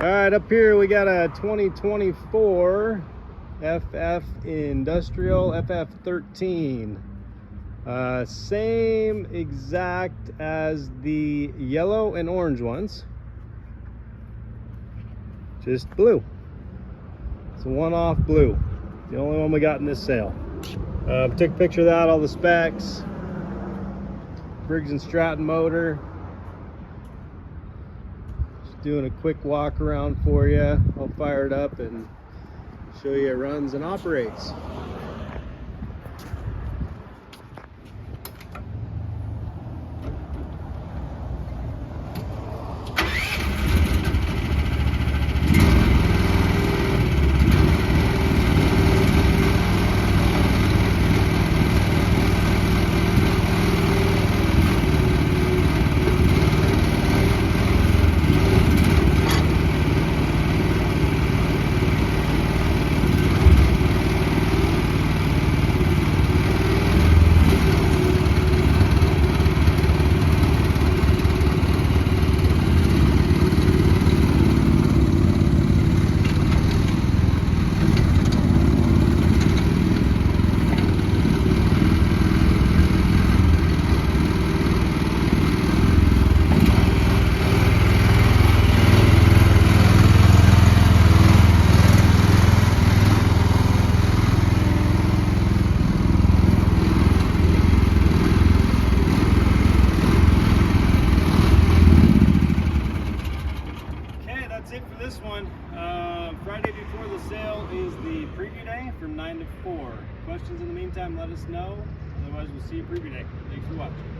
All right, up here we got a 2024 FF Industrial FF13. Same exact as the yellow and orange ones, just blue. It's a one-off blue. The only one we got in this sale. Took a picture of that, all the specs. Briggs & Stratton motor. Just doing a quick walk around for you. I'll fire it up and show you it runs and operates. That's it for this one. Friday before the sale is the preview day from 9 to 4. Questions in the meantime, let us know. Otherwise, we'll see you preview day. Thanks for watching.